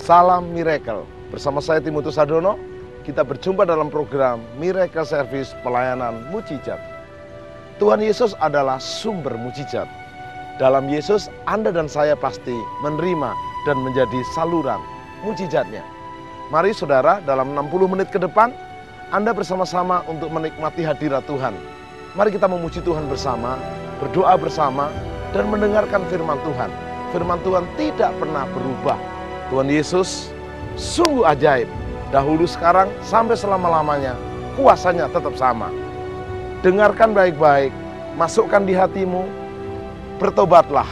Salam Miracle. Bersama saya Timotius Hardono, kita berjumpa dalam program Miracle Service Pelayanan Mujizat. Tuhan Yesus adalah sumber mujizat. Dalam Yesus, Anda dan saya pasti menerima dan menjadi saluran mujizatnya. Mari saudara, dalam 60 menit ke depan, Anda bersama-sama untuk menikmati hadirat Tuhan. Mari kita memuji Tuhan bersama, berdoa bersama, dan mendengarkan firman Tuhan. Firman Tuhan tidak pernah berubah. Tuhan Yesus sungguh ajaib. Dahulu, sekarang, sampai selama-lamanya, kuasanya tetap sama. Dengarkan baik-baik, masukkan di hatimu, bertobatlah,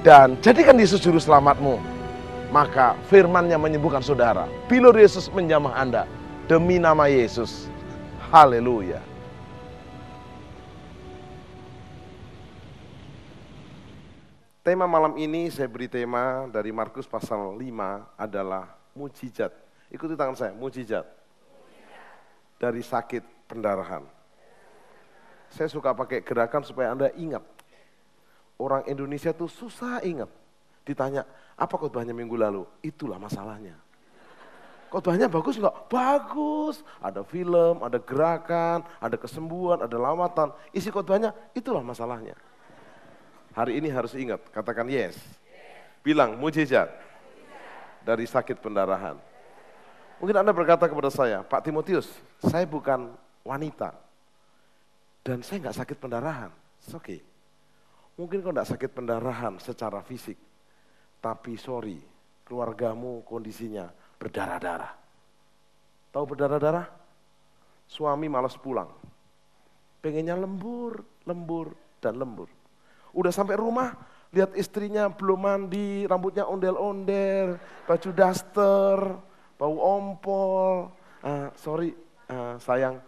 dan jadikan Yesus juru selamatmu. Maka firman-Nya menyembuhkan saudara. Bilur Yesus menjamah Anda demi nama Yesus. Haleluya. Tema malam ini saya beri tema dari Markus pasal 5 adalah mujizat. Ikuti tangan saya, mujizat. Dari sakit pendarahan. Saya suka pakai gerakan supaya Anda ingat. Orang Indonesia tuh susah ingat. Ditanya, apa khotbahnya minggu lalu? Itulah masalahnya. Khotbahnya bagus enggak? Bagus. Ada film, ada gerakan, ada kesembuhan, ada lawatan. Isi khotbahnya, itulah masalahnya. Hari ini harus ingat, katakan yes. Bilang mujizat dari sakit pendarahan. Mungkin Anda berkata kepada saya, Pak Timotius, saya bukan wanita. Dan saya enggak sakit pendarahan. It's okay. Mungkin kau enggak sakit pendarahan secara fisik. Tapi sorry, keluargamu kondisinya berdarah-darah. Tahu berdarah-darah? Suami malas pulang. Pengennya lembur, dan lembur. Udah sampai rumah, lihat istrinya belum mandi, rambutnya ondel-ondel, baju daster, bau ompol. Sayang,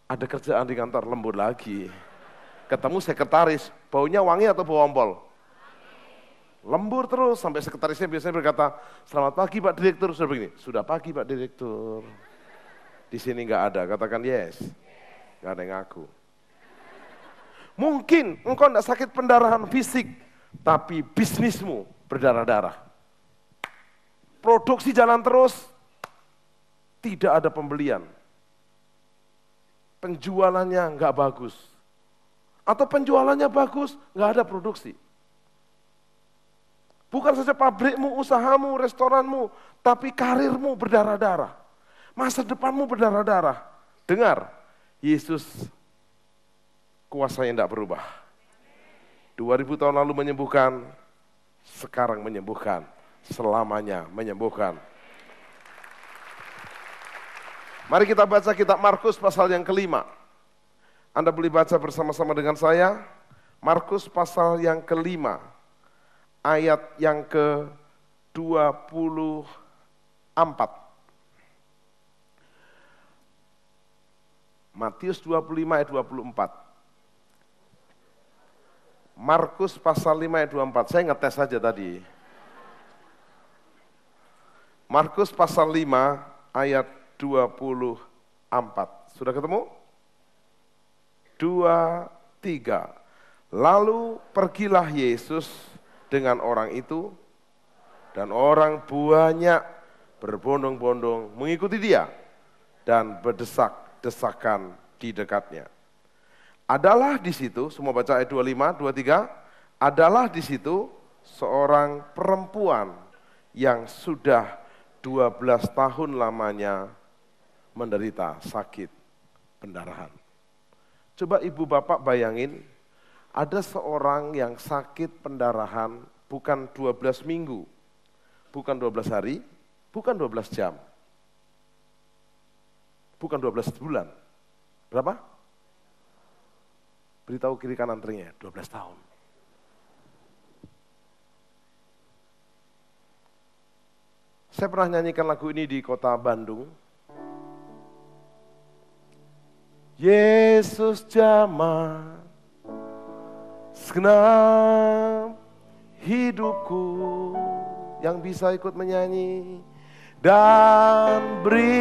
ada kerjaan di kantor, lembur lagi. Ketemu sekretaris, baunya wangi atau bau ompol? Lembur terus, sampai sekretarisnya biasanya berkata, selamat pagi Pak Direktur, sudah begini. Sudah pagi Pak Direktur. Di sini nggak ada, katakan yes. Nggak ada yang ngaku. Mungkin engkau tidak sakit pendarahan fisik, tapi bisnismu berdarah-darah. Produksi jalan terus, tidak ada pembelian. Penjualannya nggak bagus. Atau penjualannya bagus, nggak ada produksi. Bukan saja pabrikmu, usahamu, restoranmu, tapi karirmu berdarah-darah. Masa depanmu berdarah-darah. Dengar, Yesus kuasa yang tidak berubah. 2000 tahun lalu menyembuhkan, sekarang menyembuhkan, selamanya menyembuhkan. Mari kita baca kitab Markus pasal yang kelima. Anda boleh baca bersama-sama dengan saya. Markus pasal yang kelima, ayat yang ke-24. Matius 25 ayat 24. Markus pasal 5 ayat 24, saya ngetes saja tadi. Markus pasal 5 ayat 24. Sudah ketemu? 2, 3. Lalu pergilah Yesus dengan orang itu, dan orang banyak berbondong-bondong mengikuti dia, dan berdesak-desakan di dekatnya. Adalah di situ, semua baca ayat 25, 23, adalah di situ seorang perempuan yang sudah 12 tahun lamanya menderita sakit pendarahan. Coba ibu bapak bayangin, ada seorang yang sakit pendarahan bukan 12 minggu, bukan 12 hari, bukan 12 jam, bukan 12 bulan. Berapa? Beritahu kiri kanan teringnya, 12 tahun. Saya pernah nyanyikan lagu ini di kota Bandung. Yesus jamah segenap hidupku, yang bisa ikut menyanyi. Dan beri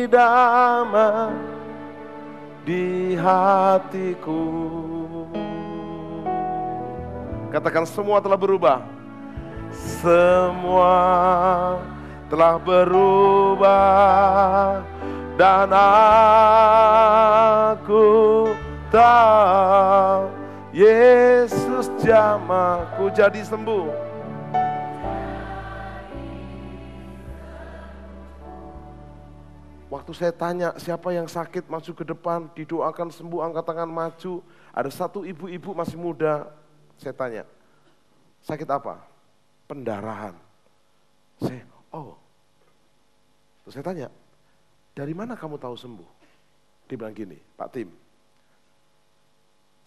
damai di hatiku. Katakan semua telah berubah. Semua telah berubah dan aku tahu Yesus jamahku jadi sembuh. Waktu saya tanya siapa yang sakit maju ke depan, didoakan sembuh, angkat tangan maju. Ada satu ibu-ibu masih muda, saya tanya, sakit apa? Pendarahan. Terus saya tanya, dari mana kamu tahu sembuh? Dia bilang gini, Pak Tim,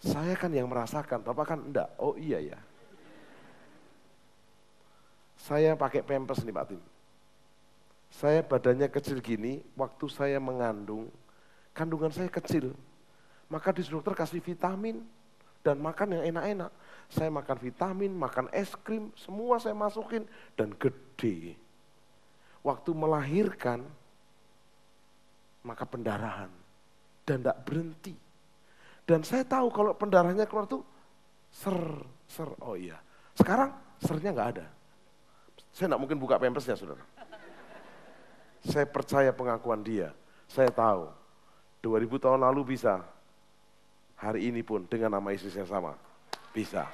saya kan yang merasakan, Bapak kan enggak. Oh iya ya. Saya pakai pampers nih Pak Tim. Saya badannya kecil gini, waktu saya mengandung, kandungan saya kecil. Maka di dokter kasih vitamin dan makan yang enak-enak. Saya makan vitamin, makan es krim, semua saya masukin dan gede. Waktu melahirkan, maka pendarahan dan tidak berhenti. Dan saya tahu kalau pendarahannya keluar tuh ser. Oh iya, sekarang sernya nggak ada. Saya tidak mungkin buka pampersnya, saudara. Saya percaya pengakuan dia. Saya tahu 2000 tahun lalu bisa. Hari ini pun dengan nama Yesus yang sama. Bisa.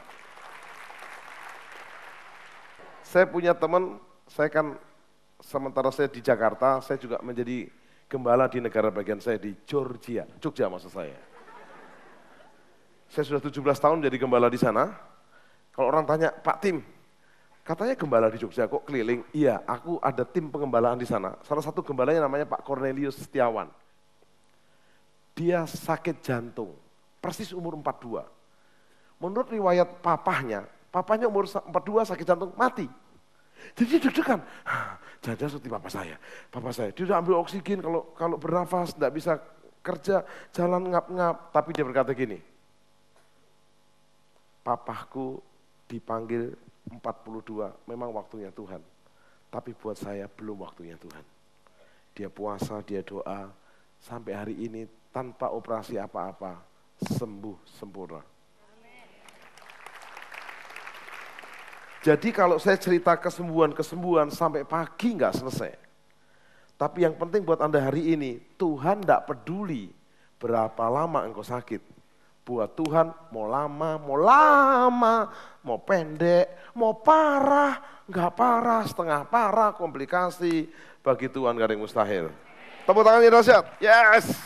Saya punya teman, saya kan sementara saya di Jakarta, saya juga menjadi gembala di negara bagian saya di Georgia. Jogja maksud saya. Saya sudah 17 tahun jadi gembala di sana. Kalau orang tanya, Pak Tim, katanya gembala di Jogja kok keliling? Iya, aku ada tim pengembalaan di sana. Salah satu gembalanya namanya Pak Cornelius Setiawan. Dia sakit jantung, persis umur 42. Menurut riwayat papahnya umur 42 sakit jantung mati. Jadi dia deg-degan, jangan-jangan seperti papa saya. Dia udah ambil oksigen, kalau bernafas tidak bisa kerja, jalan ngap-ngap. Tapi dia berkata gini, papahku dipanggil 42, memang waktunya Tuhan. Tapi buat saya belum waktunya Tuhan. Dia puasa, dia doa, sampai hari ini tanpa operasi apa-apa, sembuh sempurna. Jadi kalau saya cerita kesembuhan sampai pagi nggak selesai. Tapi yang penting buat Anda hari ini, Tuhan tidak peduli berapa lama engkau sakit. Buat Tuhan mau lama, mau pendek, mau parah, nggak parah, setengah parah, komplikasi, bagi Tuhan gak ada yang mustahil. Tepuk tangan yang dahsyat, yes.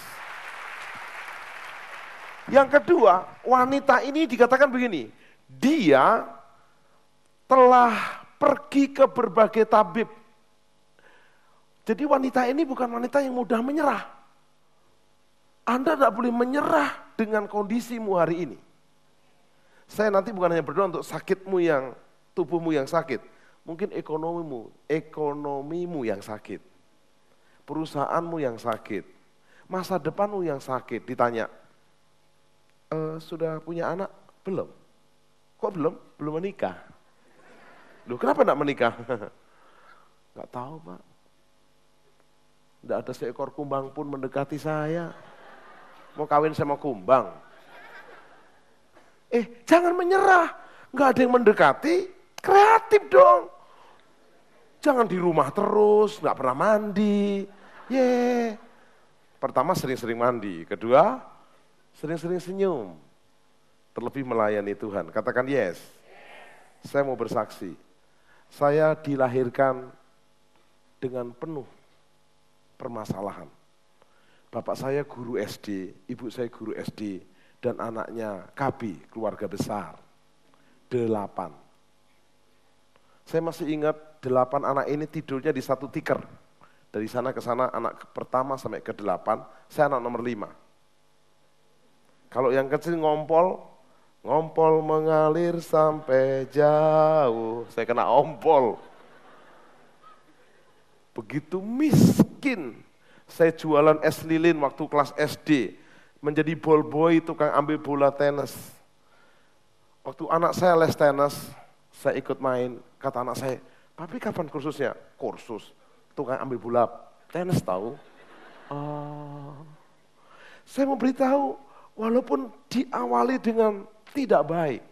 Yang kedua, wanita ini dikatakan begini, dia telah pergi ke berbagai tabib. Jadi wanita ini bukan wanita yang mudah menyerah. Anda tidak boleh menyerah dengan kondisimu hari ini. Saya nanti bukan hanya berdoa untuk tubuhmu yang sakit. Mungkin ekonomimu yang sakit. Perusahaanmu yang sakit. Masa depanmu yang sakit. Ditanya, sudah punya anak? Belum. Kok belum? Belum menikah. Loh kenapa tidak menikah? Enggak tahu Pak. Tidak ada seekor kumbang pun mendekati saya. Mau kawin sama kumbang. Jangan menyerah. Enggak ada yang mendekati, kreatif dong. Jangan di rumah terus, enggak pernah mandi. Pertama sering-sering mandi. Kedua, sering-sering senyum. Terlebih melayani Tuhan. Katakan yes. Saya mau bersaksi. Saya dilahirkan dengan penuh permasalahan. Bapak saya guru SD, ibu saya guru SD, dan anaknya KB, keluarga besar. 8. Saya masih ingat 8 anak ini tidurnya di satu tikar. Dari sana ke sana, anak pertama sampai ke 8, saya anak nomor 5. Kalau yang kecil ngompol mengalir sampai jauh. Saya kena ompol. Begitu miskin. Saya jualan es lilin waktu kelas SD. Menjadi ball boy, tukang ambil bola tenis. Waktu anak saya les tenis, saya ikut main. Kata anak saya, "Papi kapan kursusnya?" "Kursus. Tukang ambil bola tenis tahu." Saya mau beritahu, walaupun diawali dengan tidak baik,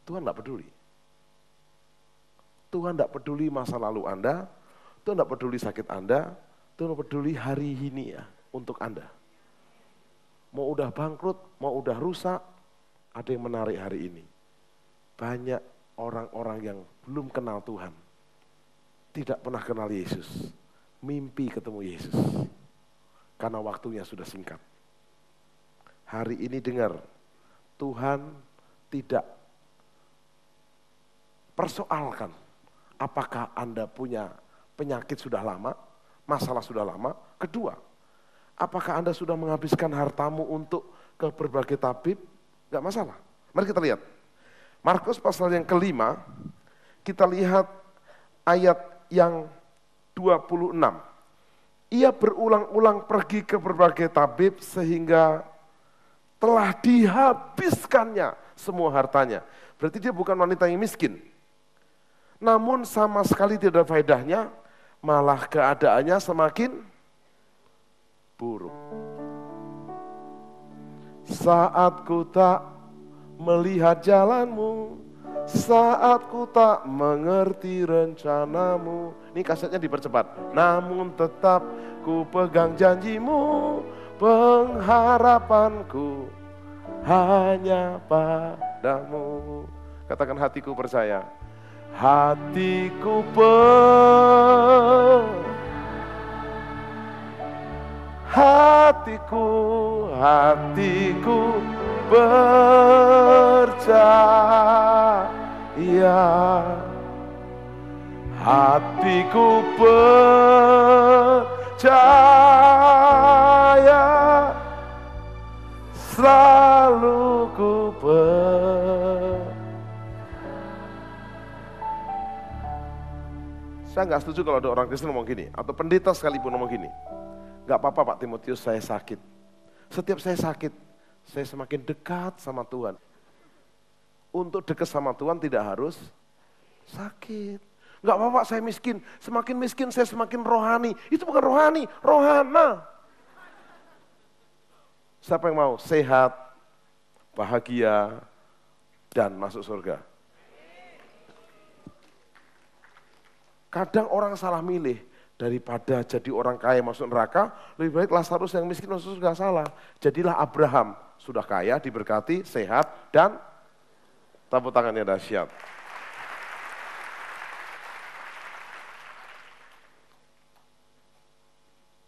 Tuhan tidak peduli. Tuhan tidak peduli masa lalu Anda, Tuhan tidak peduli sakit Anda, Tuhan peduli hari ini ya untuk Anda. Mau udah bangkrut, mau udah rusak, ada yang menarik hari ini. Banyak orang-orang yang belum kenal Tuhan, tidak pernah kenal Yesus, mimpi ketemu Yesus, karena waktunya sudah singkat. Hari ini dengar, Tuhan tidak persoalkan apakah Anda punya penyakit sudah lama, masalah sudah lama. Kedua, apakah Anda sudah menghabiskan hartamu untuk ke berbagai tabib? Enggak masalah. Mari kita lihat. Markus pasal yang kelima, kita lihat ayat yang 26. Ia berulang-ulang pergi ke berbagai tabib sehingga telah dihabiskannya semua hartanya. Berarti dia bukan wanita yang miskin. Namun sama sekali tidak ada faedahnya, malah keadaannya semakin buruk. Saat ku tak melihat jalanmu, saat ku tak mengerti rencanamu. Ini kasetnya dipercepat. Namun tetap ku pegang janjimu, pengharapanku hanya padamu. Katakan, hatiku percaya. Hatiku percaya, hatiku percaya, selalu ku Saya nggak setuju kalau ada orang Kristen ngomong gini, atau pendeta sekalipun ngomong gini. Gak apa-apa Pak Timotius, saya sakit. Setiap saya sakit, saya semakin dekat sama Tuhan. Untuk dekat sama Tuhan tidak harus sakit. Gak apa-apa saya miskin, semakin miskin saya semakin rohani. Itu bukan rohani, rohana. Siapa yang mau sehat, bahagia, dan masuk surga? Kadang orang salah milih. Daripada jadi orang kaya masuk neraka, lebih baik Lazarus yang miskin masuk surga. Salah. Jadilah Abraham, sudah kaya, diberkati, sehat, dan tepuk tangannya dahsyat.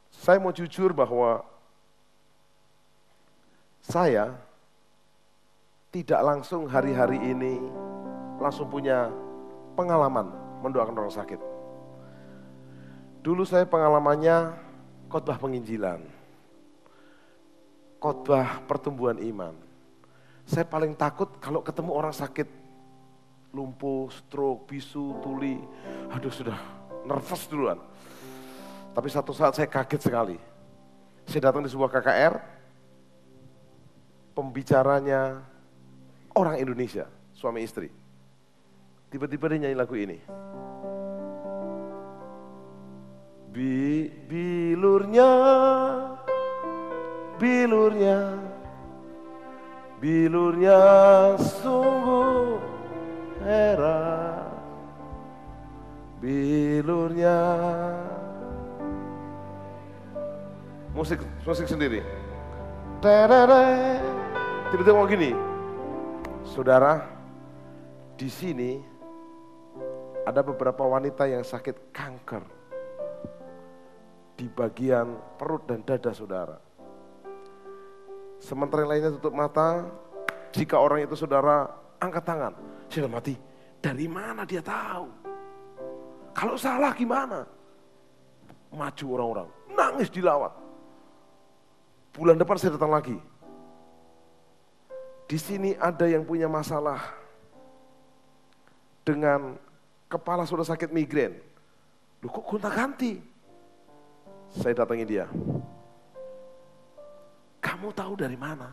Saya mau jujur bahwa saya tidak langsung hari-hari ini langsung punya pengalaman mendoakan orang sakit. Dulu saya pengalamannya khotbah penginjilan, khotbah pertumbuhan iman. Saya paling takut kalau ketemu orang sakit, lumpuh, stroke, bisu, tuli. Aduh sudah nervous duluan. Tapi satu saat saya kaget sekali. Saya datang di sebuah KKR, pembicaranya orang Indonesia, suami istri. Tiba-tiba dia nyanyi lagu ini. Bilurnya sungguh heran, bilurnya. Musik sendiri. Tiba-tiba mau gini, saudara, di sini ada beberapa wanita yang sakit kanker di bagian perut dan dada saudara. Sementara yang lainnya tutup mata, jika orang itu saudara angkat tangan, sudah mati. Dari mana dia tahu? Kalau salah gimana? Maju orang-orang, nangis dilawat. Bulan depan saya datang lagi. Di sini ada yang punya masalah dengan kepala sudah sakit migrain. Loh kok gonta-ganti? Saya datangi dia. Kamu tahu dari mana?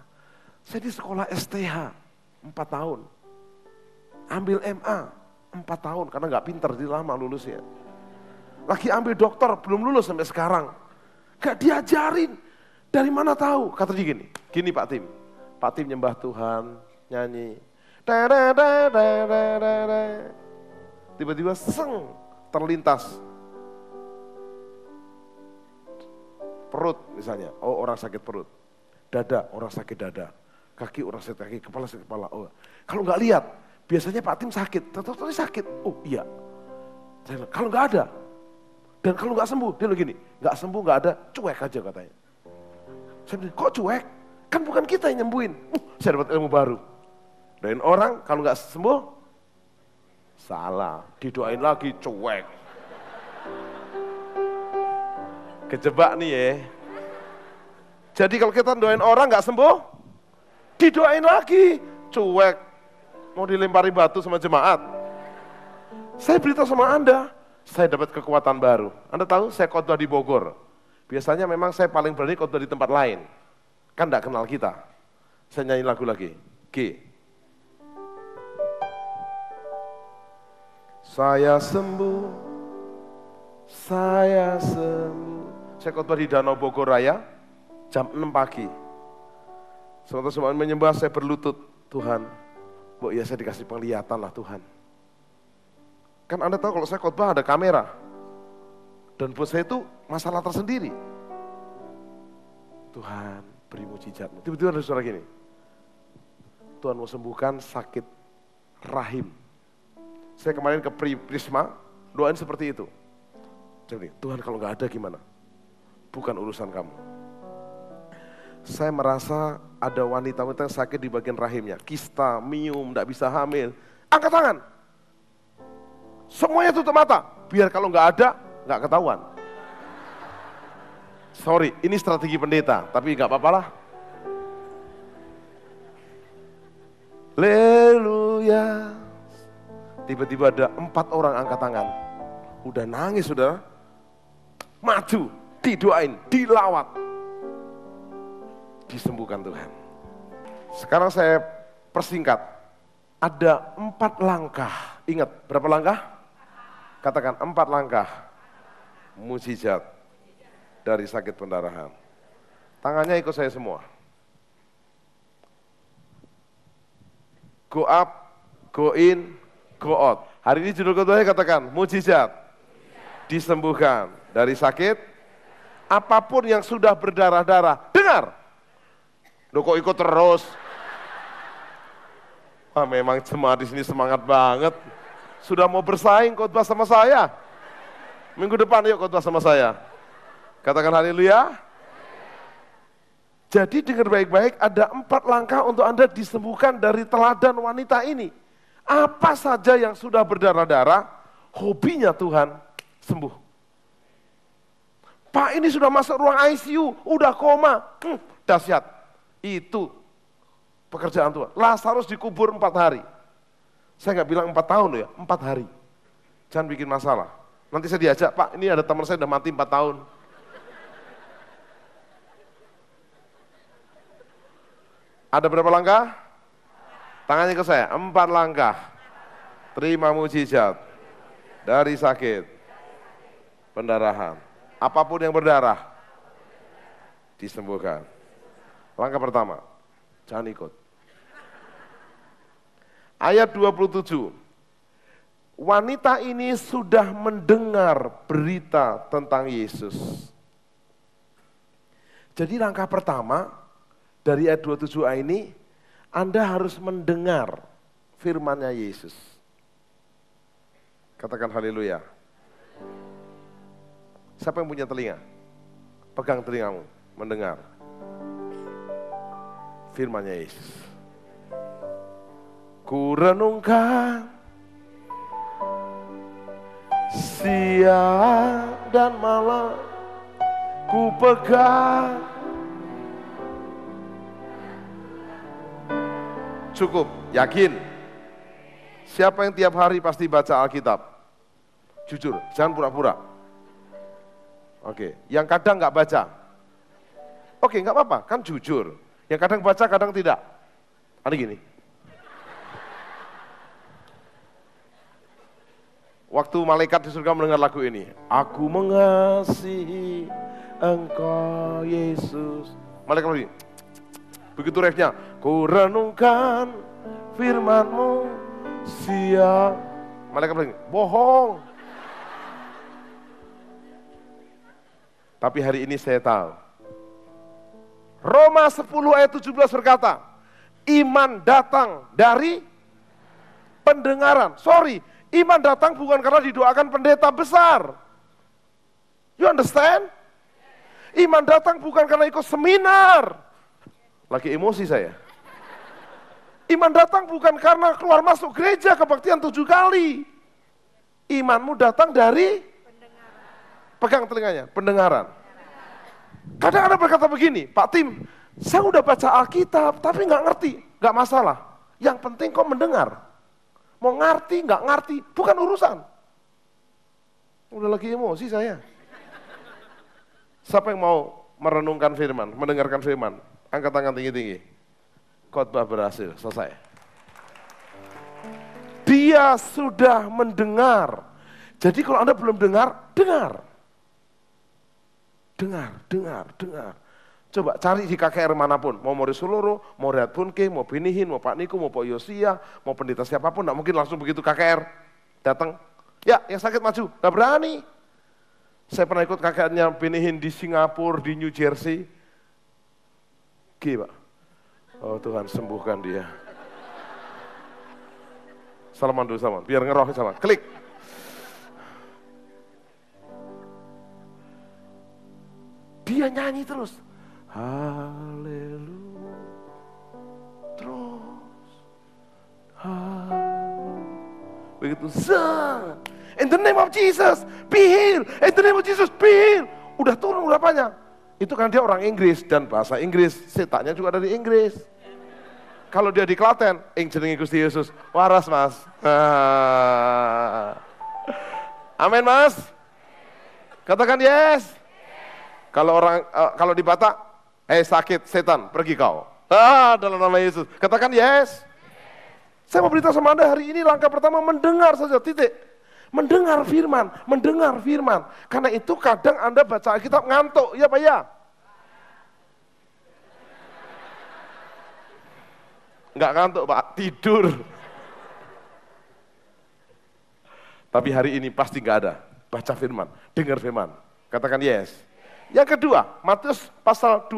Saya di sekolah STH 4 tahun. Ambil MA 4 tahun karena gak pintar, jadi lama lulusnya. Lagi ambil dokter, belum lulus sampai sekarang. Gak diajarin. Dari mana tahu? Kata dia gini Pak Tim. Pak Tim nyembah Tuhan, nyanyi. tiba-tiba seng terlintas perut misalnya, oh orang sakit perut, dada orang sakit dada, kaki orang sakit kaki, kepala sakit kepala. Oh, kalau nggak lihat, biasanya Pak Tim sakit, ternyata sakit. Oh iya, kalau nggak ada dan kalau nggak sembuh, dia begini, nggak sembuh nggak ada, cuek aja katanya. Saya bilang, kok cuek? Kan bukan kita yang nyembuhin. Saya dapat ilmu baru. Dan orang kalau nggak sembuh, salah, didoain lagi cuek. Kejebak nih ya. Jadi kalau kita doain orang nggak sembuh, didoain lagi cuek. Mau dilempari batu sama jemaat. Saya beritahu sama Anda, saya dapat kekuatan baru. Anda tahu saya khotbah di Bogor. Biasanya memang saya paling berani khotbah di tempat lain. Kan nggak kenal kita. Saya nyanyi lagu lagi. G. Saya sembuh, saya sembuh. Saya khotbah di Danau Bogor Raya, jam 6 pagi. Sementara semua menyembah, saya berlutut, Tuhan, ya saya dikasih penglihatan lah Tuhan. Kan Anda tahu kalau saya khotbah ada kamera. Dan buat saya itu masalah tersendiri. Tuhan, beri mujizat-Mu. Tiba-tiba ada suara gini. Tuhan mau sembuhkan sakit rahim. Saya kemarin ke Prisma, doain seperti itu. Jadi, Tuhan kalau nggak ada gimana? Bukan urusan kamu. Saya merasa ada wanita-wanita yang sakit di bagian rahimnya. Kista, mium, nggak bisa hamil. Angkat tangan. Semuanya tutup mata. Biar kalau nggak ada, nggak ketahuan. Sorry, ini strategi pendeta, tapi nggak apa-apa lah. Haleluya. Tiba-tiba ada 4 orang angkat tangan. Udah nangis, saudara. Maju, didoain, dilawat. Disembuhkan Tuhan. Sekarang saya persingkat. Ada 4 langkah. Ingat, berapa langkah? Katakan 4 langkah. Mujizat dari sakit pendarahan. Tangannya ikut saya semua. Go up, go in, go out. Hari ini judul keduanya katakan, mujizat. Disembuhkan dari sakit. Apapun yang sudah berdarah-darah. Dengar. Loh kok ikut terus? Memang jemaat di sini semangat banget. Sudah mau bersaing khotbah sama saya. Minggu depan yuk khotbah sama saya. Katakan haleluya. Jadi dengar baik-baik, ada 4 langkah untuk Anda disembuhkan dari teladan wanita ini. Apa saja yang sudah berdarah-darah, hobinya Tuhan sembuh. Pak ini sudah masuk ruang ICU, udah koma, dahsyat. Itu pekerjaan Tuhan. Lazarus dikubur 4 hari. Saya nggak bilang 4 tahun loh ya, 4 hari. Jangan bikin masalah. Nanti saya diajak, Pak ini ada teman saya udah mati 4 tahun. Ada berapa langkah? Tangannya ke saya, 4 langkah. Terima mujizat dari sakit pendarahan. Apapun yang berdarah, disembuhkan. Langkah pertama, jangan ikut. Ayat 27. Wanita ini sudah mendengar berita tentang Yesus. Jadi langkah pertama dari ayat 27a ini, Anda harus mendengar firman-Nya Yesus. Katakan haleluya. Siapa yang punya telinga? Pegang telingamu, mendengar firman-Nya Yesus. Ku renungkan siang dan malam, ku pegang. Cukup, yakin. Siapa yang tiap hari pasti baca Alkitab? Jujur, jangan pura-pura. Oke, yang kadang nggak baca. Oke, nggak apa-apa, kan jujur. Yang kadang baca, kadang tidak. Ada gini. Waktu malaikat di surga mendengar lagu ini, aku mengasihi Engkau Yesus. Malaikat begini. Begitu refnya, ku renungkan firman-Mu siang Malaikat bilang, bohong. Tapi hari ini saya tahu. Roma 10 ayat 17 berkata, iman datang dari pendengaran. Sorry, iman datang bukan karena didoakan pendeta besar. You understand? Iman datang bukan karena ikut seminar. Lagi emosi saya. Iman datang bukan karena keluar masuk gereja kebaktian 7 kali. Imanmu datang dari pendengaran. Pegang telinganya, pendengaran. Kadang ada berkata begini, Pak Tim, saya udah baca Alkitab tapi nggak ngerti. Nggak masalah, yang penting kau mendengar. Mau ngerti, nggak ngerti, bukan urusan. Udah lagi emosi saya. Siapa yang mau merenungkan firman, mendengarkan firman? Angkat tangan tinggi-tinggi. Khotbah berhasil, selesai. Dia sudah mendengar. Jadi kalau Anda belum dengar, dengar. Dengar. Coba cari di KKR manapun, mau Mori Suloro, mau Rehat Punke, mau Binihin, mau Pak Niku, mau Pak Yosia, mau pendeta siapapun, enggak mungkin langsung begitu KKR datang. Ya, yang sakit maju, enggak berani. Saya pernah ikut KKR-nya Binihin di Singapura, di New Jersey. Pak. Oh Tuhan, sembuhkan dia. Salaman dulu, salaman, biar ngeroh sama. Klik. Dia nyanyi terus. Haleluya. Terus. Begitu. In the name of Jesus, be healed. In the name of Jesus, be healed. Udah turun urapannya. Itu kan dia orang Inggris dan bahasa Inggris. Setannya juga dari Inggris. Kalau dia di Klaten, jenenge Gusti Yesus. Waras, Mas. Amin, Mas. Katakan yes. Kalau di Batak, sakit setan, pergi kau. Dalam nama Yesus. Katakan yes. Saya mau beritahu sama Anda hari ini langkah pertama mendengar saja, titik. Mendengar firman. Karena itu kadang Anda baca Alkitab ngantuk, ya Pak ya? Enggak ngantuk Pak, tidur. Tapi hari ini pasti enggak ada. Baca firman, dengar firman. Katakan yes. Yang kedua, Markus pasal 5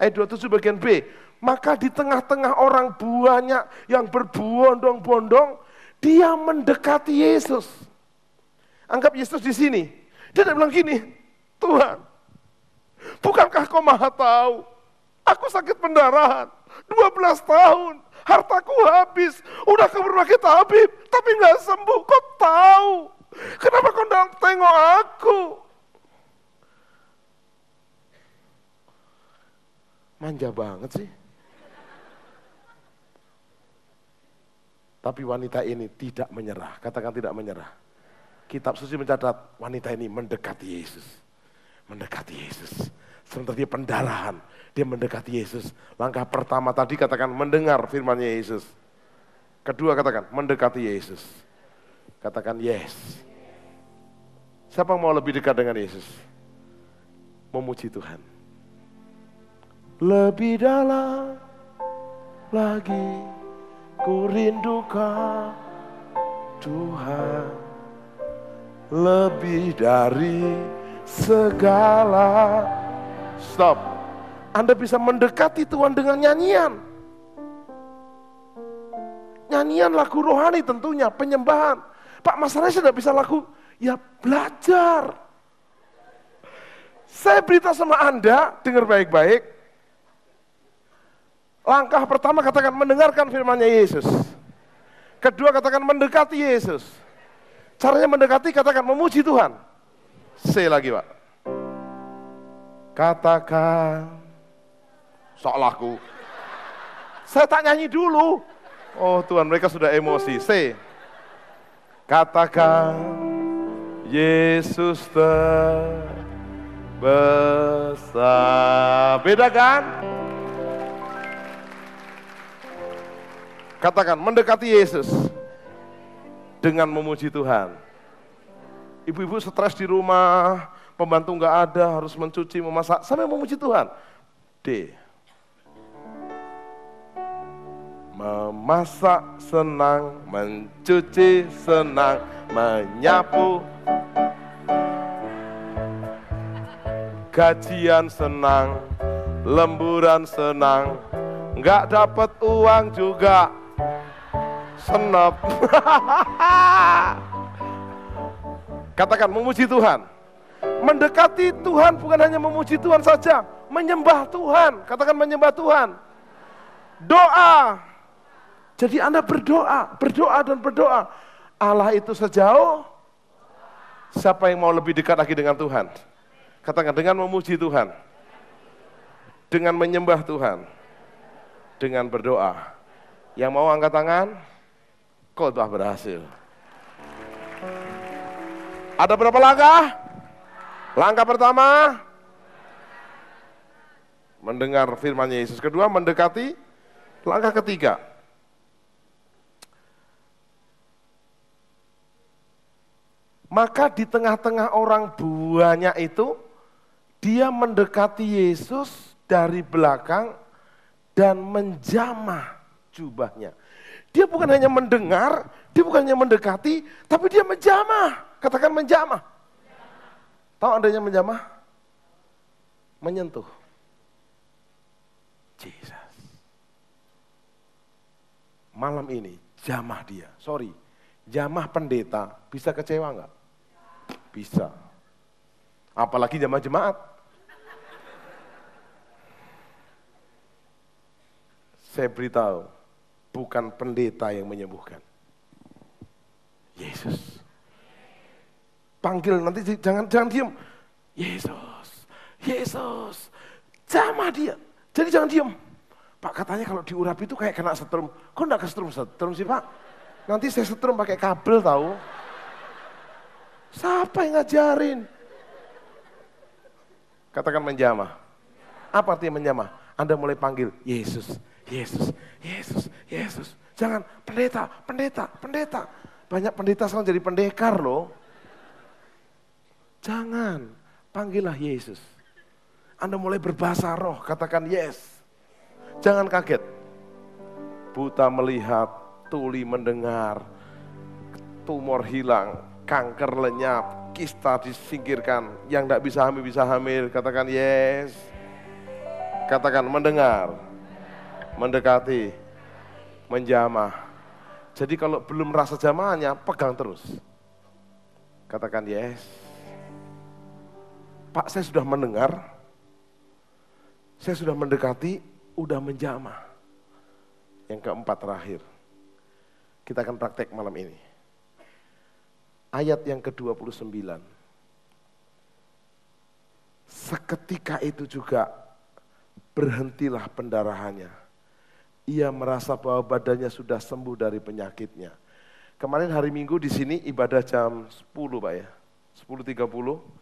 ayat 27 bagian B. Maka di tengah-tengah orang banyak yang berbondong-bondong, dia mendekati Yesus. Anggap Yesus di sini. Dia bilang gini, Tuhan, bukankah kau maha tahu? Aku sakit pendarahan, 12 tahun, hartaku habis, udah ke berbagai tabib, tapi nggak sembuh. Kau tahu? Kenapa kau nggak tengok aku? Manja banget sih. Tapi wanita ini tidak menyerah. Katakan tidak menyerah. Kitab suci mencatat wanita ini mendekati Yesus. Mendekati Yesus. Sementara dia pendarahan, dia mendekati Yesus. Langkah pertama tadi katakan mendengar firman-Nya Yesus. Kedua katakan mendekati Yesus. Katakan yes. Siapa yang mau lebih dekat dengan Yesus? Memuji Tuhan. Lebih dalam lagi ku rindukan Tuhan, lebih dari segala. Stop. Anda bisa mendekati Tuhan dengan nyanyian. Nyanyian lagu rohani tentunya, penyembahan. Pak, masalahnya saya tidak bisa lagu, ya belajar. Saya beritahu sama Anda, dengar baik-baik. Langkah pertama katakan mendengarkan firman-Nya Yesus. Kedua katakan mendekati Yesus. Caranya mendekati katakan memuji Tuhan. Say lagi Pak. Katakan. Sok laku. Saya tak nyanyi dulu. Oh Tuhan, mereka sudah emosi. Say. Katakan Yesus terbesar. Beda kan? Katakan, mendekati Yesus dengan memuji Tuhan. Ibu-ibu stres di rumah, pembantu nggak ada, harus mencuci, memasak, sampai memuji Tuhan. D. Memasak senang, mencuci senang, menyapu. Gajian senang, lemburan senang, nggak dapat uang juga senep. Katakan memuji Tuhan. Mendekati Tuhan bukan hanya memuji Tuhan saja, menyembah Tuhan. Katakan menyembah Tuhan. Doa. Jadi Anda berdoa, berdoa dan berdoa. Allah itu sejauh. Siapa yang mau lebih dekat lagi dengan Tuhan? Katakan dengan memuji Tuhan, dengan menyembah Tuhan, dengan berdoa. Yang mau angkat tangan, khotbah berhasil. Ada berapa langkah? Langkah pertama, mendengar firman Yesus. Kedua, mendekati. Langkah ketiga, maka di tengah-tengah orang banyak itu, dia mendekati Yesus dari belakang dan menjamah jubahnya. Dia bukan hanya mendengar, dia bukan hanya mendekati, tapi dia menjamah. Katakan menjamah. Tahu adanya menjamah? Menyentuh. Jesus. Malam ini jamah dia. Sorry, jamah pendeta bisa kecewa enggak? Bisa. Apalagi jamah jemaat. Saya beritahu, bukan pendeta yang menyembuhkan. Yesus. Panggil nanti jangan diem. Yesus, Yesus, jamah dia. Jadi jangan diem. Pak katanya kalau diurapi itu kayak kena setrum. Kok enggak setrum sih Pak? Nanti saya setrum pakai kabel tahu. Siapa yang ngajarin? Katakan menjamah. Apa artinya menjamah? Anda mulai panggil Yesus, Yesus, Yesus, Yesus. Jangan pendeta, pendeta, pendeta. Banyak pendeta sekarang jadi pendekar loh. Jangan, panggillah Yesus. Anda mulai berbahasa roh, katakan yes. Jangan kaget. Buta melihat, tuli mendengar, tumor hilang, kanker lenyap, kista disingkirkan, yang tidak bisa hamil, katakan yes. Katakan mendengar, mendekati, menjamah. Jadi kalau belum rasa jamaahnya, pegang terus. Katakan yes. Pak, saya sudah mendengar, saya sudah mendekati, udah menjamah. Yang keempat terakhir, kita akan praktek malam ini. Ayat yang ke-29. Seketika itu juga berhentilah pendarahannya. Ia merasa bahwa badannya sudah sembuh dari penyakitnya. Kemarin hari Minggu di sini ibadah jam 10 Pak ya, 10.30.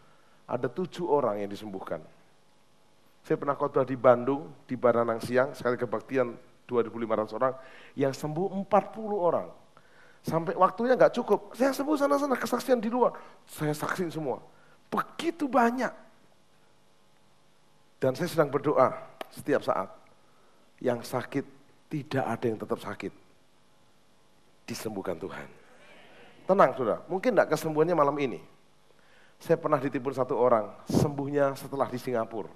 Ada 7 orang yang disembuhkan. Saya pernah khotbah di Bandung, di Baranang Siang, sekali kebaktian 2.500 orang, yang sembuh 40 orang. Sampai waktunya nggak cukup, saya sembuh sana-sana, kesaksian di luar, saya saksin semua. Begitu banyak. Dan saya sedang berdoa setiap saat. Yang sakit, tidak ada yang tetap sakit. Disembuhkan Tuhan. Tenang saudara, mungkin enggak kesembuhannya malam ini. Saya pernah ditipu satu orang, sembuhnya setelah di Singapura.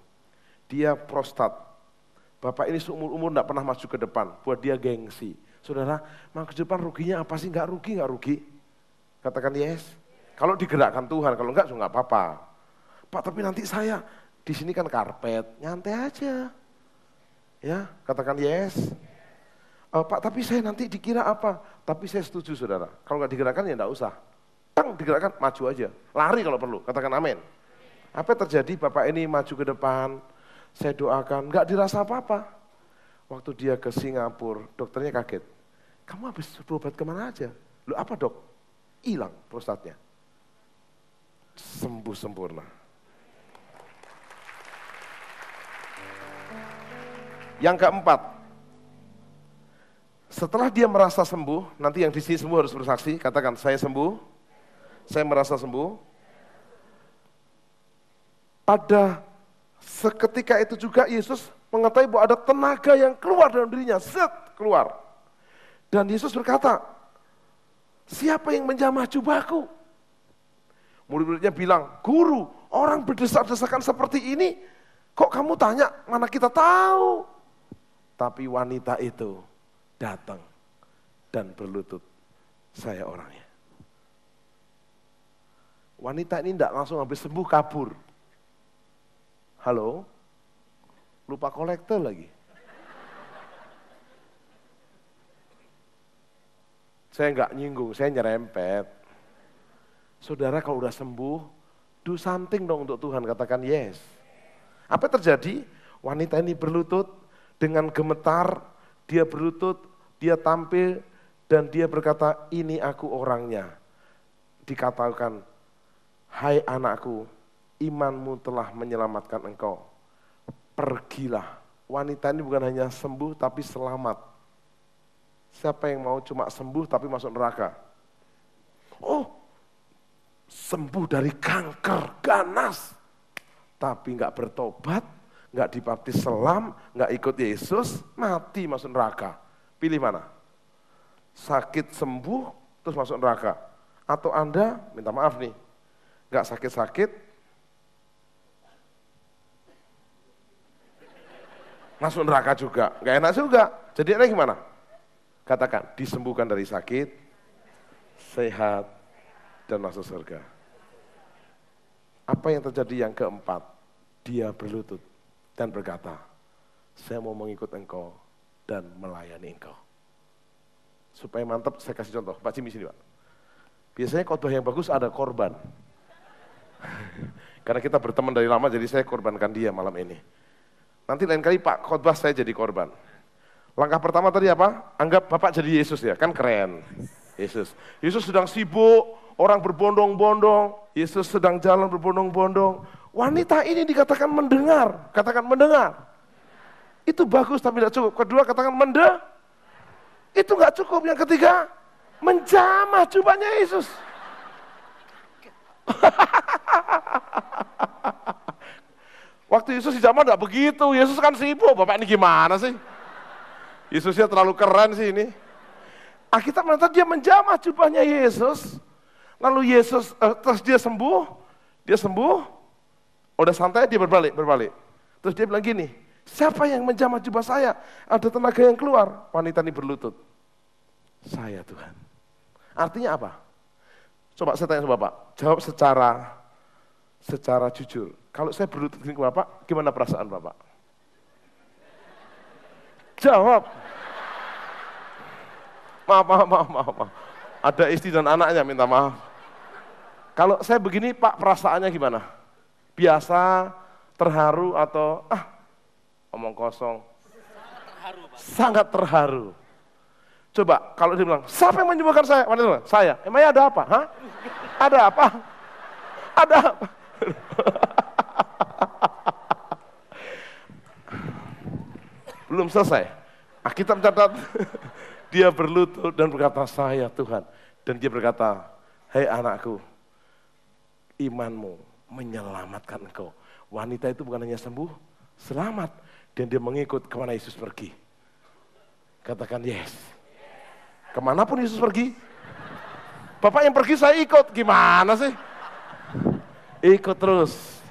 Dia prostat. Bapak ini seumur-umur enggak pernah maju ke depan, buat dia gengsi. Saudara, maju ke depan ruginya apa sih? Enggak rugi. Katakan yes. Kalau digerakkan Tuhan, kalau enggak, enggak apa-apa. Pak, tapi nanti saya, di sini kan karpet, nyantai aja. Ya, katakan yes. Pak, tapi saya nanti dikira apa? Tapi saya setuju saudara, kalau enggak digerakkan ya enggak usah. Digerakkan, maju aja. Lari kalau perlu, katakan amin. Apa yang terjadi? Bapak ini maju ke depan, saya doakan, enggak dirasa apa-apa. Waktu dia ke Singapura, dokternya kaget. Kamu habis berobat kemana aja? Loh apa dok? Hilang prostatnya. Sembuh sempurna. Yang keempat, setelah dia merasa sembuh, nanti yang di sini sembuh harus bersaksi, katakan saya sembuh. Saya merasa sembuh. Pada seketika itu juga Yesus mengetahui bahwa ada tenaga yang keluar dalam dirinya. Keluar. Dan Yesus berkata, siapa yang menjamah jubahku? Murid-muridnya bilang, guru, orang berdesak-desakan seperti ini, kok kamu tanya, mana kita tahu? Tapi wanita itu datang dan berlutut, saya orangnya. Wanita ini tidak langsung habis sembuh kabur. Halo? Lupa kolektor lagi. Saya nggak nyinggung, saya nyerempet. Saudara kalau udah sembuh, do something dong untuk Tuhan, katakan yes. Apa yang terjadi? Wanita ini berlutut dengan gemetar, dia berlutut, dia tampil, dan dia berkata, ini aku orangnya. Dikatakan, hai anakku, imanmu telah menyelamatkan engkau. Pergilah. Wanita ini bukan hanya sembuh, tapi selamat. Siapa yang mau cuma sembuh, tapi masuk neraka? Oh, sembuh dari kanker ganas, tapi nggak bertobat, nggak dibaptis selam, nggak ikut Yesus, mati masuk neraka. Pilih mana? Sakit sembuh terus masuk neraka, atau Anda minta maaf nih, nggak sakit-sakit, masuk neraka juga, nggak enak juga. Jadi ini gimana? Katakan, disembuhkan dari sakit, sehat, dan masuk surga. Apa yang terjadi yang keempat? Dia berlutut dan berkata, saya mau mengikut engkau dan melayani engkau. Supaya mantap, saya kasih contoh. Pak Jimmy sini, Pak. Biasanya khotbah yang bagus ada korban. Karena kita berteman dari lama, jadi saya korbankan dia malam ini. Nanti lain kali Pak khotbah saya jadi korban. Langkah pertama tadi apa? Anggap Bapak jadi Yesus ya, kan keren. Yesus sedang sibuk, orang berbondong-bondong, Yesus sedang jalan berbondong-bondong. Wanita ini dikatakan mendengar, katakan mendengar. Itu bagus tapi tidak cukup. Kedua katakan itu nggak cukup. Yang ketiga, menjamah jubahnya Yesus. Waktu Yesus dijamah enggak begitu, Yesus kan sibuk, Bapak ini gimana sih? Yesusnya terlalu keren sih ini. Alkitab mencatat dia menjamah jubahnya Yesus, lalu Yesus, terus dia sembuh, udah santai dia berbalik. Terus dia bilang gini, siapa yang menjamah jubah saya? Ada tenaga yang keluar, wanita ini berlutut. Saya Tuhan. Artinya apa? Coba saya tanya sama Bapak, jawab secara jujur. Kalau saya berlutut ke Bapak, gimana perasaan Bapak? Jawab. Maaf. Ada istri dan anaknya, minta maaf. Kalau saya begini, Pak, perasaannya gimana? Biasa, terharu, atau omong kosong? Terharu, Pak. Sangat terharu. Coba, kalau dia bilang, siapa yang menyembuhkan saya? Wanita bilang, saya. Emangnya ada apa? Hah? Ada apa? Ada apa? Belum selesai. Alkitab mencatat dia berlutut dan berkata, saya Tuhan. Dan dia berkata, hei anakku, imanmu menyelamatkan engkau. Wanita itu bukan hanya sembuh, selamat. Dan dia mengikut kemana Yesus pergi. Katakan yes. Kemanapun Yesus pergi, Bapak yang pergi saya ikut. Gimana sih? Ikut terus.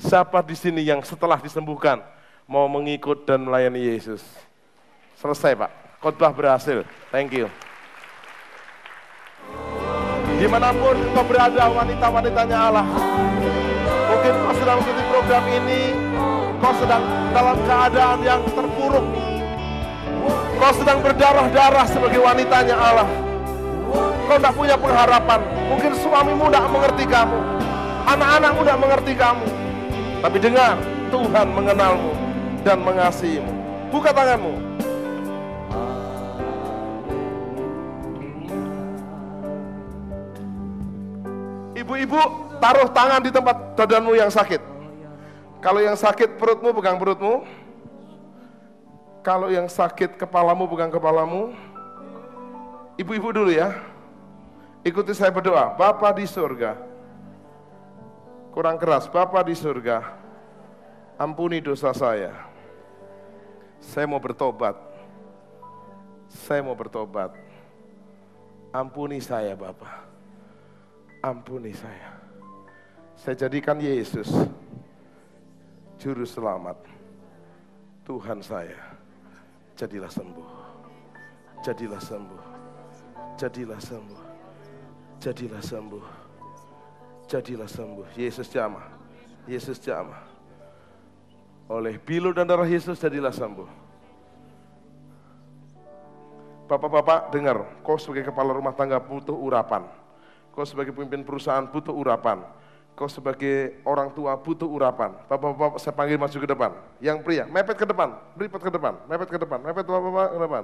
Siapa di sini yang setelah disembuhkan mau mengikut dan melayani Yesus? Selesai Pak, khotbah berhasil. Thank you. Dimanapun kau berada, wanita-wanitanya Allah, mungkin kau sedang mengikuti program ini, kau sedang dalam keadaan yang terpuruk, kau sedang berdarah-darah sebagai wanitanya Allah, kau tidak punya pengharapan, mungkin suamimu tidak mengerti kamu, anak-anakmu tidak mengerti kamu, tapi dengar, Tuhan mengenalmu dan mengasihimu. Buka tanganmu. Ibu-ibu, taruh tangan di tempat dadamu yang sakit. Kalau yang sakit perutmu, pegang perutmu. Kalau yang sakit kepalamu, pegang kepalamu. Ibu-ibu dulu ya. Ikuti saya berdoa. Bapa di surga. Kurang keras. Bapa di surga. Ampuni dosa saya. Saya mau bertobat. Saya mau bertobat. Ampuni saya Bapa. Ampuni saya. Saya jadikan Yesus Juru Selamat. Tuhan saya. Jadilah sembuh. Jadilah sembuh. Jadilah sembuh. Jadilah sembuh. Jadilah sembuh. Yesus jamah. Yesus jamah. Oleh bulu dan darah Yesus jadilah sembuh. Bapak-bapak dengar, kau sebagai kepala rumah tangga butuh urapan. Kau sebagai pemimpin perusahaan butuh urapan. Kau sebagai orang tua butuh urapan. Bapak-bapak saya panggil maju ke depan. Yang pria, mepet ke depan, mepet ke depan, mepet ke depan, mepet bapak-bapak ke depan.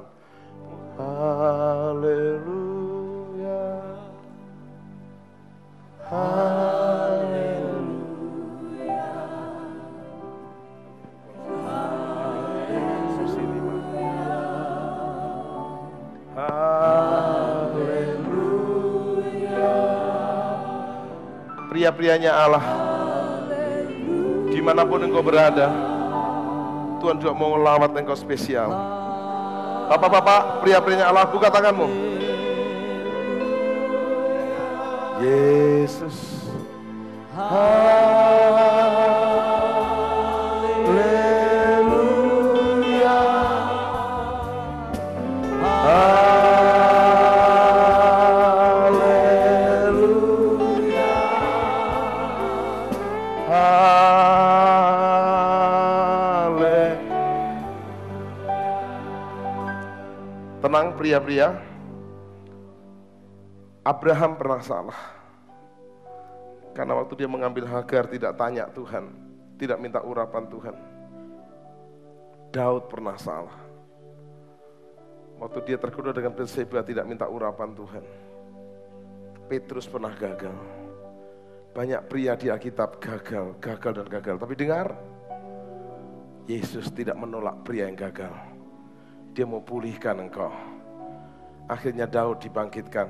Haleluya. Haleluya. Haleluya. Pria-prianya Allah, dimanapun engkau berada, Tuhan juga mau melawat engkau spesial. Bapak-bapak, pria-prianya Allah, buka tanganmu. Yesus. Haleluya. Haleluya. Haleluya. Tenang pria-pria. Abraham pernah salah. Karena waktu dia mengambil Hagar tidak tanya Tuhan, tidak minta urapan Tuhan. Daud pernah salah. Waktu dia tergoda dengan Batseba tidak minta urapan Tuhan. Petrus pernah gagal. Banyak pria di Alkitab gagal dan gagal. Tapi dengar, Yesus tidak menolak pria yang gagal. Dia mau pulihkan engkau. Akhirnya Daud dibangkitkan,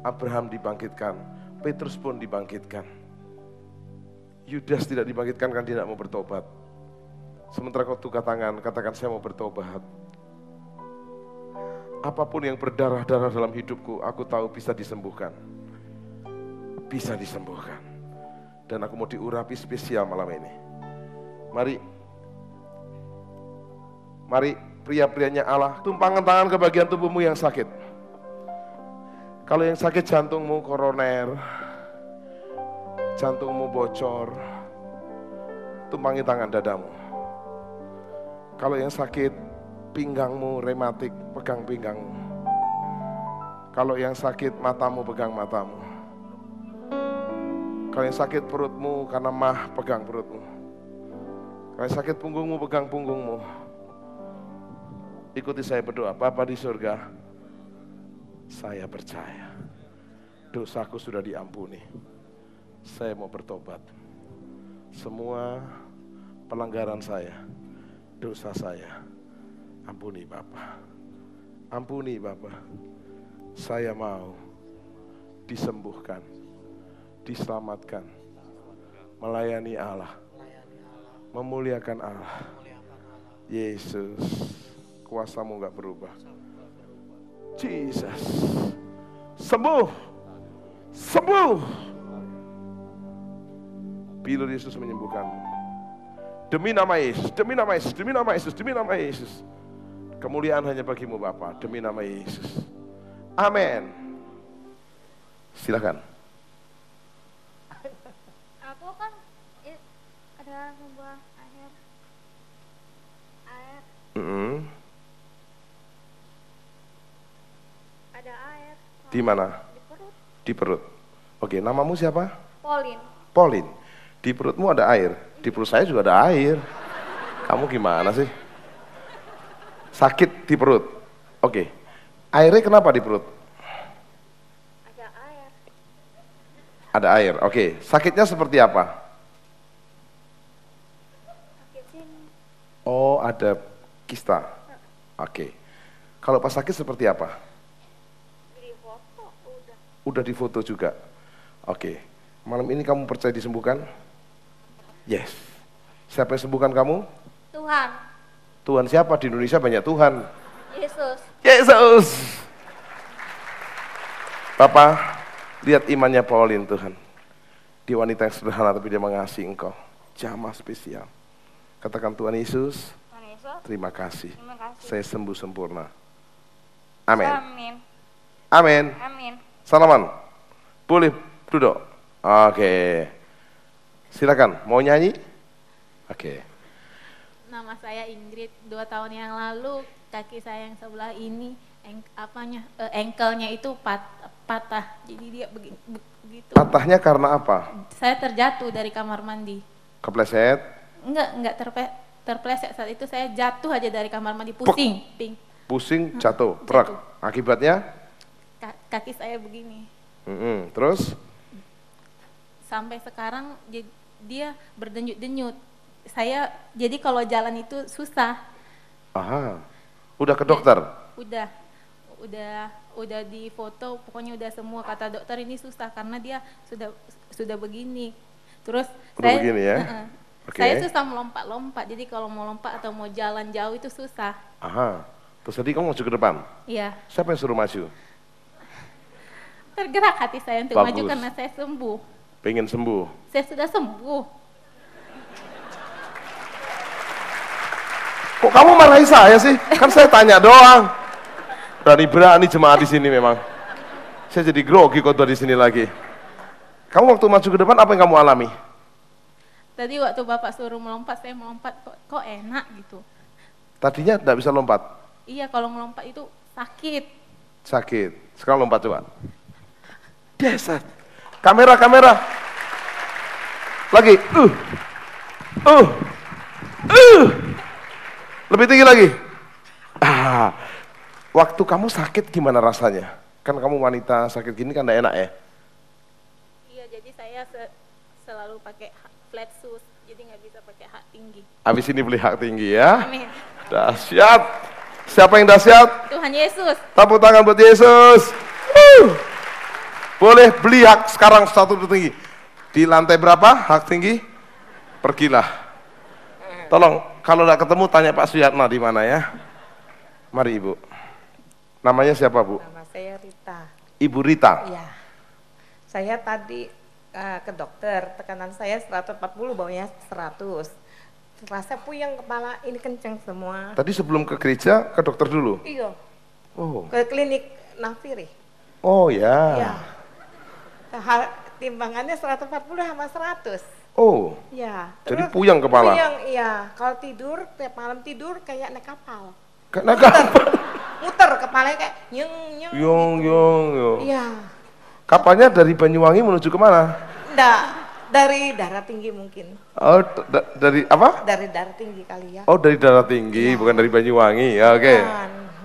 Abraham dibangkitkan, Petrus pun dibangkitkan. Yudas tidak dibangkitkan karena dia tidak mau bertobat. Sementara kau tukar tangan, katakan saya mau bertobat. Apapun yang berdarah-darah dalam hidupku, aku tahu bisa disembuhkan. Bisa disembuhkan. Dan aku mau diurapi spesial malam ini. Mari pria-prianya Allah, tumpangkan tangan ke bagian tubuhmu yang sakit. Kalau yang sakit jantungmu koroner, jantungmu bocor, tumpangi tangan dadamu. Kalau yang sakit pinggangmu rematik, pegang pinggangmu. Kalau yang sakit matamu, pegang matamu. Kalau yang sakit perutmu karena mah, pegang perutmu. Kalau yang sakit punggungmu, pegang punggungmu. Ikuti saya berdoa. Bapa di surga, saya percaya dosaku sudah diampuni. Saya mau bertobat. Semua pelanggaran saya, dosa saya, ampuni Bapa. Ampuni Bapa. Saya mau disembuhkan, diselamatkan, melayani Allah, memuliakan Allah. Yesus, kuasamu gak berubah. Jesus, sembuh, sembuh. Bila Yesus menyembuhkanmu. Demi nama Yesus, demi nama Yesus, demi nama Yesus, demi nama Yesus. Kemuliaan hanya bagimu Bapa, demi nama Yesus. Amin. Silakan. Aku kan ada membuang air. Ada air. Di mana? Di perut. Di perut. Oke, namamu siapa? Polin. Polin. Di perutmu ada air. Di perut saya juga ada air. Kamu gimana sih? Sakit di perut. Oke. Airnya kenapa di perut? Ada air. Ada air. Oke. Sakitnya seperti apa? Sakit sini. Oh, ada kista. Oke. Kalau pas sakit seperti apa? Di foto udah. Udah difoto juga. Oke. Malam ini kamu percaya disembuhkan? Yes. Siapa yang sembuhkan kamu? Tuhan. Tuhan siapa? Di Indonesia banyak Tuhan. Yesus. Yesus. Bapak, lihat imannya Pauline Tuhan. Dia wanita yang sederhana tapi dia mengasihi engkau. Jamah spesial. Katakan Tuhan Yesus, Tuhan Yesus. terima kasih. Terima kasih. Saya sembuh sempurna. Amin. Amin. Amin. Amin. Salaman. Boleh duduk. Oke. Silakan. Mau nyanyi? Oke. Nama saya Ingrid. 2 tahun yang lalu kaki saya yang sebelah ini engkelnya itu patah. Jadi dia begitu. Patahnya karena apa? Saya terjatuh dari kamar mandi. Kepleset. Enggak terpleset. Saat itu saya jatuh aja dari kamar mandi, pusing, ping. Pusing, jatuh, prak. Akibatnya? Kaki saya begini. Terus? Sampai sekarang dia berdenyut-denyut. Saya jadi kalau jalan itu susah. Aha. Udah ke dokter? Udah di foto, pokoknya udah semua. Kata dokter ini susah karena dia sudah begini. Terus udah begini ya? Okay. Saya susah melompat-lompat. Jadi kalau mau lompat atau mau jalan jauh itu susah. Aha. Terus tadi kamu maju ke depan? Iya. Siapa yang suruh maju? Tergerak hati saya untuk maju karena saya sembuh. Pengen sembuh? Saya sudah sembuh. Kok kamu marahi saya sih? Kan saya tanya doang. Berani-berani jemaat di sini memang. Saya jadi grogi khotbah di sini lagi. Kamu waktu maju ke depan apa yang kamu alami? Tadi waktu Bapak suruh melompat, saya melompat kok enak gitu. Tadinya tidak bisa lompat? Iya, kalau melompat itu sakit. Sakit. Sekarang lompat coba. Dasar. Kamera. Lagi. Lebih tinggi lagi. Waktu kamu sakit gimana rasanya? Kan kamu wanita sakit gini kan tidak enak ya? Iya, jadi saya selalu pakai flat shoes, jadi nggak bisa pakai hak tinggi. Habis ini beli hak tinggi ya? Amin. Dahsyat. Siapa yang dahsyat? Tuhan Yesus. Tepuk tangan buat Yesus. Boleh beli hak sekarang satu tertinggi. Di lantai berapa hak tinggi? Pergilah. Tolong, kalau nggak ketemu tanya Pak Suyatna di mana ya. Mari Ibu. Namanya siapa Bu? Nama saya Rita. Ibu Rita. Iya. Saya tadi ke dokter, tekanan saya 140, bawahnya 100. Rasa puyeng kepala, ini kenceng semua. Tadi sebelum ke gereja ke dokter dulu? Iya. Oh. Ke klinik Nafiri. Oh ya. Iya. Timbangannya 140 sama 100. Oh. Iya. Jadi puyeng kepala? Puyeng, iya. Kalau tidur, tiap malam tidur kayak naik kapal. Naik kapal? Muter kepalanya kayak nyeng. Yung. Iya. Kapalnya dari Banyuwangi menuju kemana? Enggak, dari darah tinggi mungkin. Oh, dari apa? Dari darah tinggi kali ya. Oh, dari darah tinggi, bukan dari Banyuwangi. Ya, oke.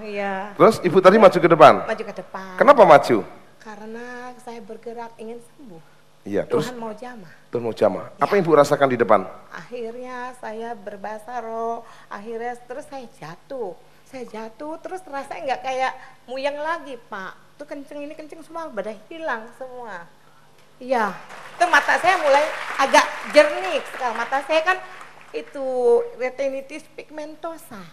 Iya. Terus Ibu tadi maju ke depan? Maju ke depan. Kenapa maju? Karena saya bergerak ingin sembuh. Iya, terus Tuhan mau jamah. Tuhan mau jamah. Apa yang Ibu rasakan di depan? Akhirnya saya berbahasa roh, akhirnya terus saya jatuh. Terus rasanya nggak kayak muyang lagi Pak. Itu kenceng semua, badan hilang semua. Iya, itu mata saya mulai agak jernih. Sekarang mata saya kan itu retinitis pigmentosa.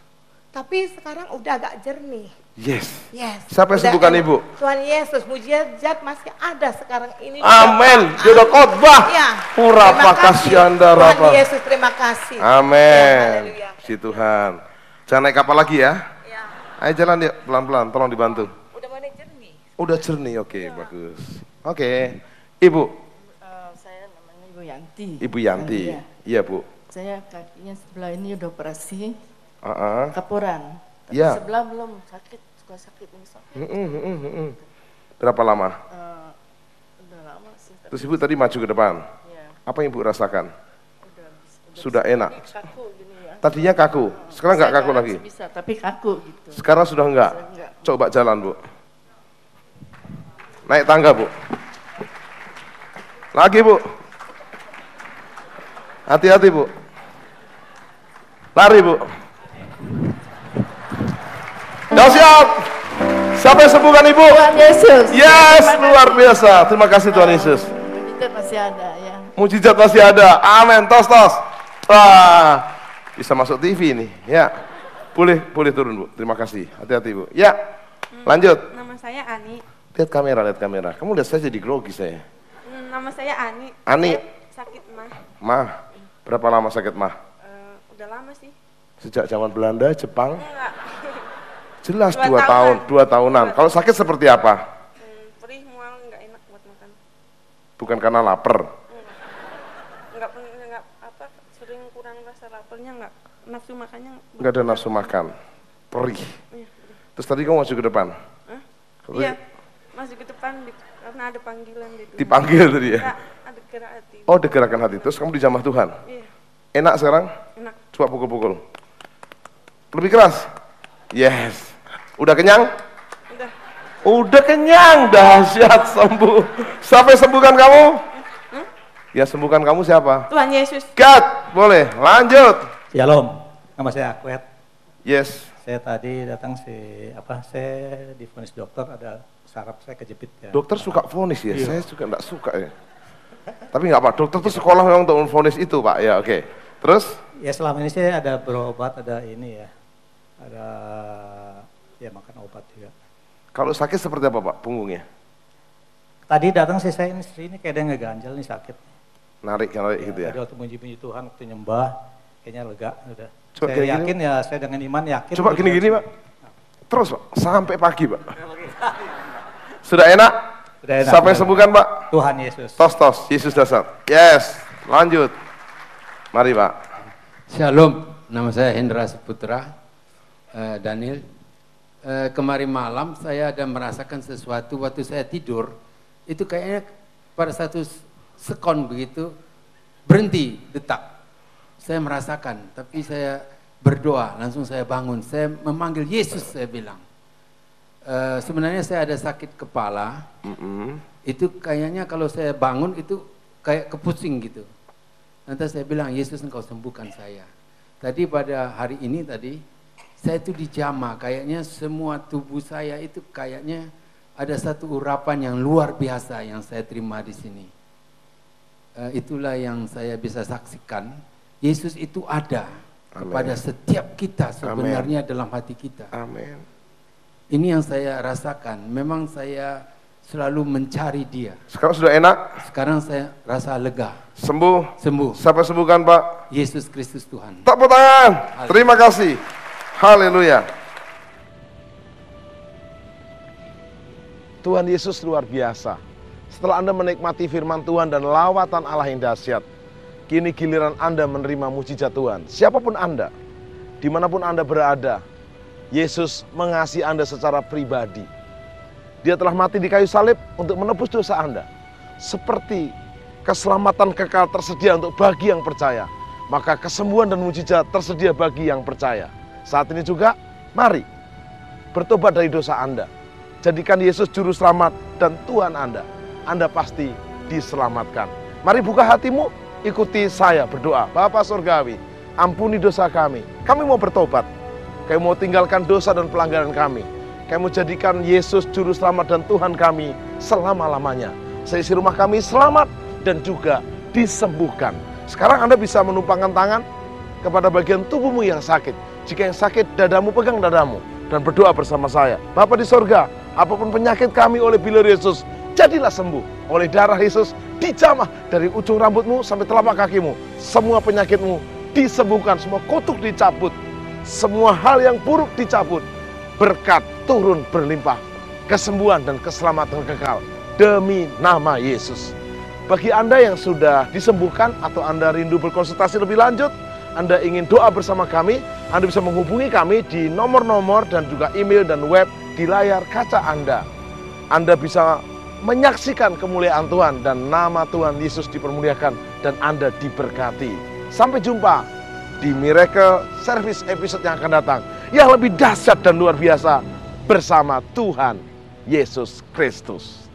Tapi sekarang udah agak jernih. Yes. Udah Siapa yang sembuhkan Ibu? Tuhan Yesus, mujizat masih ada sekarang ini. Amin. Dia udah khotbah. Ya. Purapa kasih Anda Tuhan rapa. Yesus, terima kasih. Amin. Ya, Si Tuhan. Jangan naik kapal lagi ya. Ya. Ayo jalan yuk, pelan-pelan, tolong dibantu. Udah mulai jernih. Udah jernih, oke, bagus. Oke. Ibu. Saya namanya Ibu Yanti. Ibu Yanti. Iya, Bu. Saya kakinya sebelah ini udah operasi, Heeh. kapuran. Tapi Iya. sebelah belum sakit, suka sakit ini sakit. Berapa lama? Udah lama sih. Tapi Terus Ibu tadi maju ke depan. ya, Apa yang Ibu rasakan? udah Sudah enak. kaku gini ya. Tadinya kaku, sekarang nggak kaku lagi. Bisa, tapi kaku gitu. Sekarang sudah enggak. Enggak. Coba jalan, Bu. Naik tangga, Bu. Lagi, Bu. Hati-hati, Bu. Lari, Bu. Siap. Siapa yang sembuhkan Ibu? Tuhan Yesus. Yes, luar biasa. Terima kasih Tuhan Yesus. Mujizat masih ada ya. Mujizat masih ada. Amin. Tos. Wah, bisa masuk TV ini. Ya. Boleh turun Bu, terima kasih. Hati-hati Bu. Ya, lanjut. Nama saya Ani. Lihat kamera. Kamu lihat saya jadi grogi saya. Nama saya Ani. Ani. Saya sakit mah. Mah, berapa lama sakit mah? Udah lama sih. Sejak zaman Belanda, Jepang? Enggak. Jelas 2 2 tahunan. Kalau sakit seperti apa? Perih, mual, nggak enak buat makan. Bukan karena lapar. Enggak apa, sering kurang rasa laparnya, enggak nafsu makannya. Enggak ada nafsu makan. Perih. Iya, Terus tadi kamu masuk ke depan? Iya, masuk ke depan karena ada panggilan gitu. Dipanggil tadi ya? Enggak, ada gerak hati. Oh, ada gerakan hati. Terus kamu dijamah Tuhan? Iya, Enak sekarang? enak. Coba pukul-pukul. Lebih keras? Yes. Udah kenyang? Udah. Udah kenyang, dahsyat, sembuh. Siapa yang sembuhkan kamu? Ya sembuhkan kamu siapa? Tuhan Yesus. God, boleh, lanjut. Shalom, nama saya Akwet. Yes. Saya tadi datang saya divonis dokter ada saraf saya kejepit ya. Dokter suka vonis ya? Iya. Saya juga enggak suka ya. Tapi nggak apa, dokter tuh sekolah memang untuk vonis itu Pak. Ya oke. Terus? Ya selama ini saya ada berobat, ada ini ya. Ada ya makan obat juga. Kalau sakit seperti apa Pak punggungnya? Tadi datang saya ini kayak ada yang ngeganjel nih sakit. Narik gitu ya? Tadi waktu puji-puji Tuhan, waktu nyembah, kayaknya lega udah. Coba Saya gini-gini. yakin ya, saya dengan iman yakin. Coba gini-gini Pak. Terus Pak, sampai pagi Pak. Sudah enak? Sudah enak. Siapa yang sembuhkan Pak? Tuhan Yesus. Tos, Yesus dasar. Yes, lanjut. Mari Pak. Shalom, nama saya Hendra Saputra, Daniel. Kemarin malam saya ada merasakan sesuatu waktu saya tidur, itu kayaknya pada satu sekon begitu, berhenti detak. Saya merasakan, tapi saya berdoa, langsung saya bangun, saya memanggil Yesus, saya bilang. Sebenarnya saya ada sakit kepala, itu kayaknya kalau saya bangun itu kayak kepusing gitu. Nanti saya bilang, Yesus engkau sembuhkan saya. Tadi pada hari ini tadi, saya itu dijamah, kayaknya semua tubuh saya itu kayaknya ada satu urapan yang luar biasa yang saya terima di sini. Itulah yang saya bisa saksikan, Yesus itu ada kepada setiap kita sebenarnya dalam hati kita. Amin. Ini yang saya rasakan, memang saya selalu mencari dia. Sekarang sudah enak? Sekarang saya rasa lega. Sembuh? Sembuh. Siapa sembuhkan Pak? Yesus Kristus Tuhan. Tepuk tangan. Terima kasih. Haleluya. Tuhan Yesus luar biasa. Setelah Anda menikmati firman Tuhan dan lawatan Allah yang dahsyat, kini giliran Anda menerima mujizat Tuhan. Siapapun Anda, dimanapun Anda berada, Yesus mengasihi Anda secara pribadi. Dia telah mati di kayu salib untuk menebus dosa Anda. Seperti keselamatan kekal tersedia untuk bagi yang percaya, maka kesembuhan dan mujizat tersedia bagi yang percaya. Saat ini juga, mari bertobat dari dosa Anda. Jadikan Yesus juru selamat dan Tuhan Anda. Anda pasti diselamatkan. Mari buka hatimu, ikuti saya berdoa. Bapa Surgawi, ampuni dosa kami. Kami mau bertobat. Kami mau tinggalkan dosa dan pelanggaran kami. Kami mau jadikan Yesus juru selamat dan Tuhan kami selama-lamanya. Seisi rumah kami selamat dan juga disembuhkan. Sekarang Anda bisa menumpangkan tangan kepada bagian tubuhmu yang sakit. Jika yang sakit, dadamu, pegang dadamu dan berdoa bersama saya. Bapa di sorga, apapun penyakit kami oleh bilir Yesus, jadilah sembuh. Oleh darah Yesus, dijamah dari ujung rambutmu sampai telapak kakimu. Semua penyakitmu disembuhkan, semua kutuk dicabut. Semua hal yang buruk dicabut. Berkat turun berlimpah. Kesembuhan dan keselamatan kekal. Demi nama Yesus. Bagi Anda yang sudah disembuhkan atau Anda rindu berkonsultasi lebih lanjut, Anda ingin doa bersama kami, Anda bisa menghubungi kami di nomor-nomor dan juga email dan web di layar kaca Anda. Anda bisa menyaksikan kemuliaan Tuhan dan nama Tuhan Yesus dipermuliakan dan Anda diberkati. Sampai jumpa di Miracle Service episode yang akan datang, yang lebih dahsyat dan luar biasa bersama Tuhan Yesus Kristus.